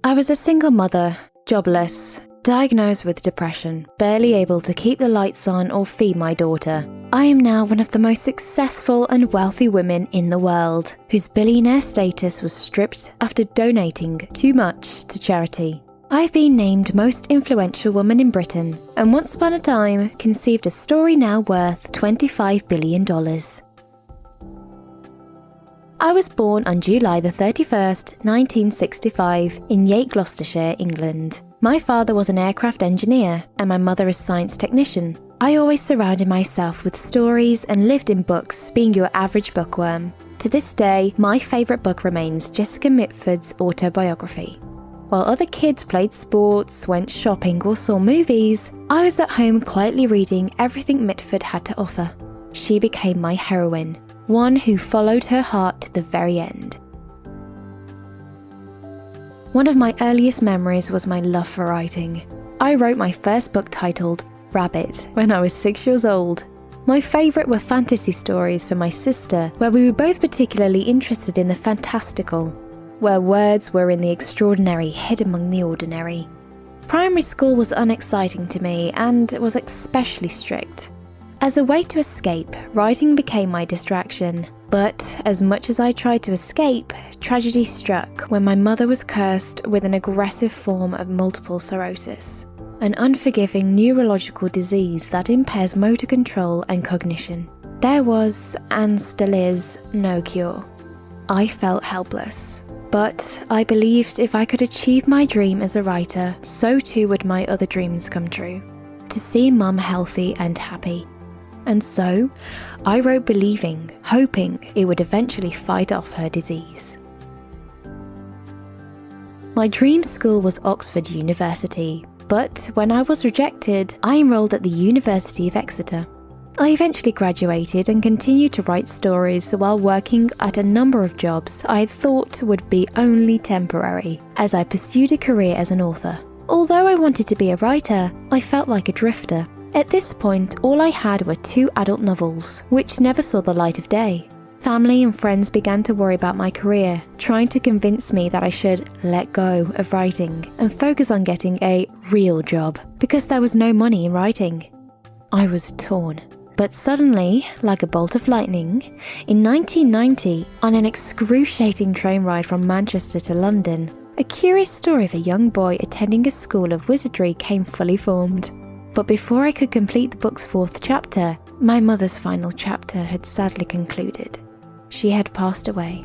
I was a single mother, jobless, diagnosed with depression, barely able to keep the lights on or feed my daughter. I am now one of the most successful and wealthy women in the world, whose billionaire status was stripped after donating too much to charity. I've been named most influential woman in Britain, and once upon a time conceived a story now worth $25 billion. I was born on July the 31st, 1965 in Yate, Gloucestershire, England. My father was an aircraft engineer and my mother a science technician. I always surrounded myself with stories and lived in books, being your average bookworm. To this day, my favourite book remains Jessica Mitford's autobiography. While other kids played sports, went shopping or saw movies, I was at home quietly reading everything Mitford had to offer. She became my heroine, one who followed her heart to the very end. One of my earliest memories was my love for writing. I wrote my first book titled Rabbit when I was 6 years old. My favourite were fantasy stories for my sister, where we were both particularly interested in the fantastical, where words were in the extraordinary hid among the ordinary. Primary school was unexciting to me and was especially strict. As a way to escape, writing became my distraction. But as much as I tried to escape, tragedy struck when my mother was cursed with an aggressive form of multiple sclerosis, an unforgiving neurological disease that impairs motor control and cognition. There was, and still is, no cure. I felt helpless. But I believed if I could achieve my dream as a writer, so too would my other dreams come true. To see Mum healthy and happy. And so, I wrote believing, hoping it would eventually fight off her disease. My dream school was Oxford University, but when I was rejected, I enrolled at the University of Exeter. I eventually graduated and continued to write stories while working at a number of jobs I thought would be only temporary, as I pursued a career as an author. Although I wanted to be a writer, I felt like a drifter. At this point, all I had were 2 adult novels, which never saw the light of day. Family and friends began to worry about my career, trying to convince me that I should let go of writing and focus on getting a real job, because there was no money in writing. I was torn. But suddenly, like a bolt of lightning, in 1990, on an excruciating train ride from Manchester to London, a curious story of a young boy attending a school of wizardry came fully formed. But before I could complete the book's 4th chapter, my mother's final chapter had sadly concluded. She had passed away.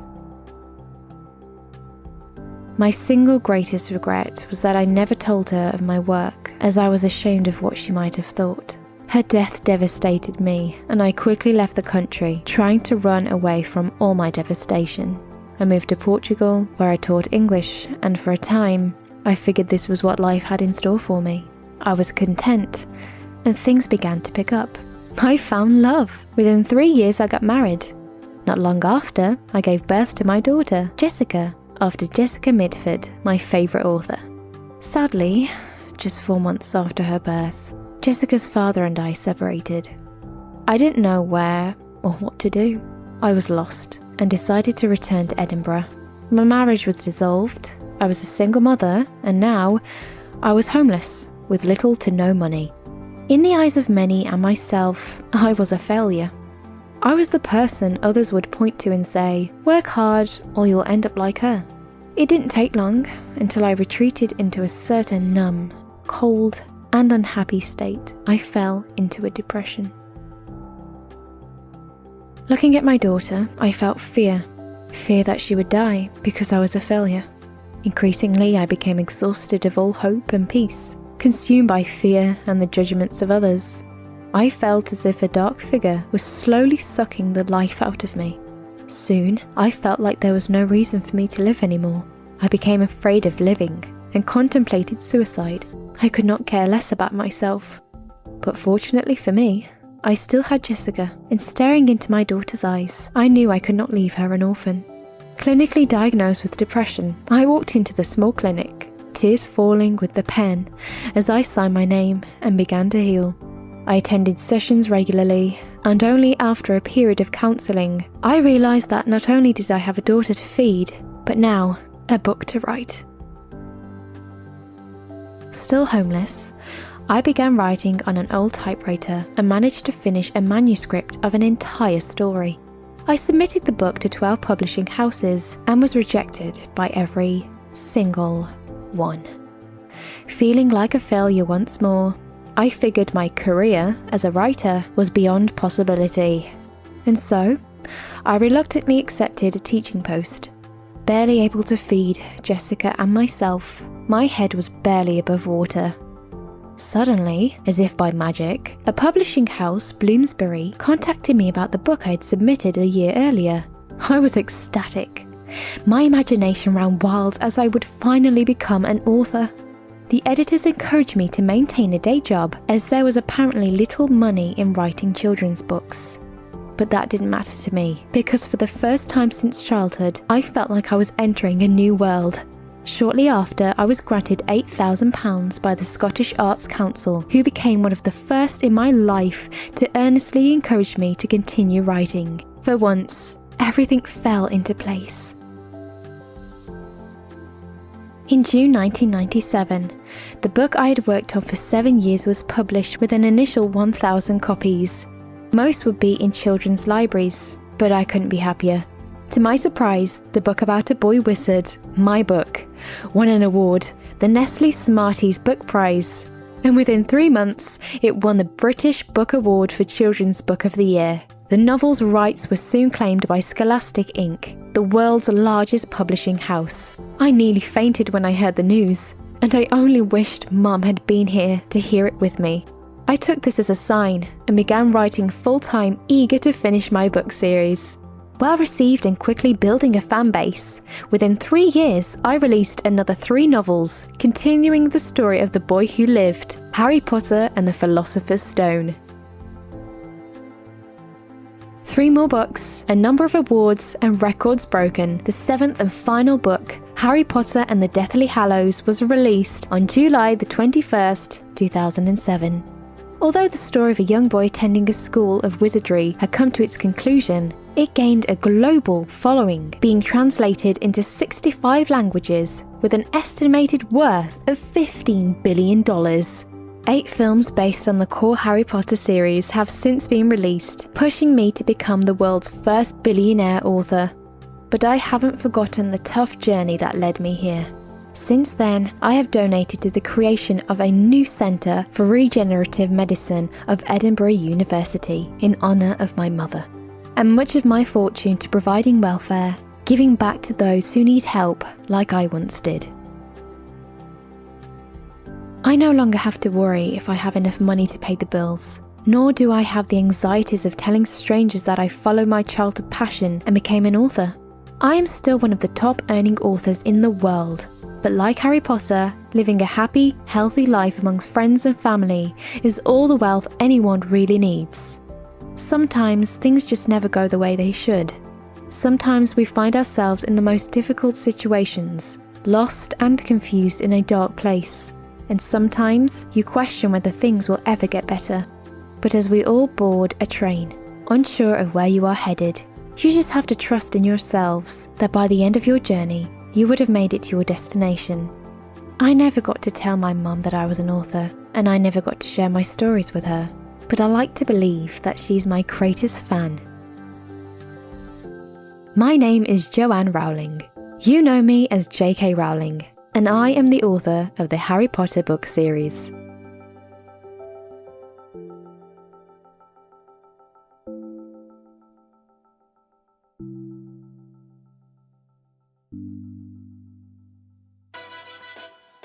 My single greatest regret was that I never told her of my work, as I was ashamed of what she might have thought. Her death devastated me, and I quickly left the country, trying to run away from all my devastation. I moved to Portugal, where I taught English, and for a time, I figured this was what life had in store for me. I was content, and things began to pick up. I found love. Within 3 years, I got married. Not long after, I gave birth to my daughter, Jessica, after Jessica Mitford, my favourite author. Sadly, just 4 months after her birth, Jessica's father and I separated. I didn't know where or what to do. I was lost and decided to return to Edinburgh. My marriage was dissolved, I was a single mother, and now I was homeless with little to no money. In the eyes of many and myself, I was a failure. I was the person others would point to and say, work hard or you'll end up like her. It didn't take long until I retreated into a certain numb, cold, and unhappy state. I fell into a depression. Looking at my daughter, I felt fear. Fear that she would die because I was a failure. Increasingly, I became exhausted of all hope and peace, consumed by fear and the judgments of others. I felt as if a dark figure was slowly sucking the life out of me. Soon, I felt like there was no reason for me to live anymore. I became afraid of living and contemplated suicide. I could not care less about myself. But fortunately for me, I still had Jessica, and staring into my daughter's eyes, I knew I could not leave her an orphan. Clinically diagnosed with depression, I walked into the small clinic, tears falling with the pen as I signed my name and began to heal. I attended sessions regularly, and only after a period of counselling, I realised that not only did I have a daughter to feed, but now a book to write. Still homeless, I began writing on an old typewriter and managed to finish a manuscript of an entire story. I submitted the book to 12 publishing houses and was rejected by every single one. Feeling like a failure once more, I figured my career as a writer was beyond possibility. And so, I reluctantly accepted a teaching post. Barely able to feed Jessica and myself, my head was barely above water. Suddenly, as if by magic, a publishing house, Bloomsbury, contacted me about the book I'd submitted a year earlier. I was ecstatic. My imagination ran wild as I would finally become an author. The editors encouraged me to maintain a day job, as there was apparently little money in writing children's books. But that didn't matter to me, because for the first time since childhood, I felt like I was entering a new world. Shortly after, I was granted £8,000 by the Scottish Arts Council, who became one of the first in my life to earnestly encourage me to continue writing. For once, everything fell into place. In June 1997, the book I had worked on for 7 years was published with an initial 1,000 copies. Most would be in children's libraries, but I couldn't be happier. To my surprise, the book about a boy wizard, my book, won an award, the Nestle Smarties Book Prize. And within 3 months, it won the British Book Award for Children's Book of the Year. The novel's rights were soon claimed by Scholastic Inc., the world's largest publishing house. I nearly fainted when I heard the news, and I only wished Mum had been here to hear it with me. I took this as a sign and began writing full-time, eager to finish my book series. Well received and quickly building a fan base, within 3 years I released another 3 novels, continuing the story of the boy who lived, Harry Potter and the Philosopher's Stone. 3 more books, a number of awards and records broken. The 7th and final book, Harry Potter and the Deathly Hallows, was released on July the 21st, 2007. Although the story of a young boy attending a school of wizardry had come to its conclusion, it gained a global following, being translated into 65 languages with an estimated worth of $15 billion. 8 films based on the core Harry Potter series have since been released, pushing me to become the world's first billionaire author. But I haven't forgotten the tough journey that led me here. Since then, I have donated to the creation of a new Centre for Regenerative Medicine of Edinburgh University in honour of my mother, and much of my fortune to providing welfare, giving back to those who need help like I once did. I no longer have to worry if I have enough money to pay the bills, nor do I have the anxieties of telling strangers that I followed my childhood passion and became an author. I am still one of the top earning authors in the world. But like Harry Potter, living a happy, healthy life amongst friends and family is all the wealth anyone really needs. Sometimes things just never go the way they should. Sometimes we find ourselves in the most difficult situations, lost and confused in a dark place. And sometimes you question whether things will ever get better. But as we all board a train, unsure of where you are headed, you just have to trust in yourselves that by the end of your journey, you would have made it to your destination. I never got to tell my mum that I was an author, and I never got to share my stories with her, but I like to believe that she's my greatest fan. My name is Joanne Rowling. You know me as J.K. Rowling, and I am the author of the Harry Potter book series.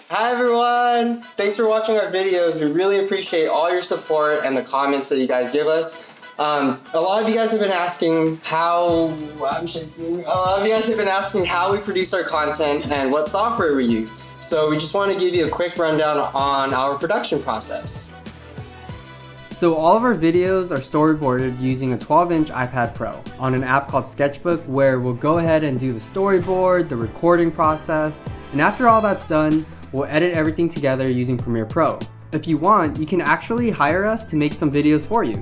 Hi everyone! Thanks for watching our videos. We really appreciate all your support and the comments that you guys give us. A lot of you guys have been asking how we produce our content and what software we use. So we just want to give you a quick rundown on our production process. So all of our videos are storyboarded using a 12-inch iPad Pro on an app called Sketchbook, where we'll go ahead and do the storyboard, the recording process, and after all that's done, we'll edit everything together using Premiere Pro. If you want, you can actually hire us to make some videos for you.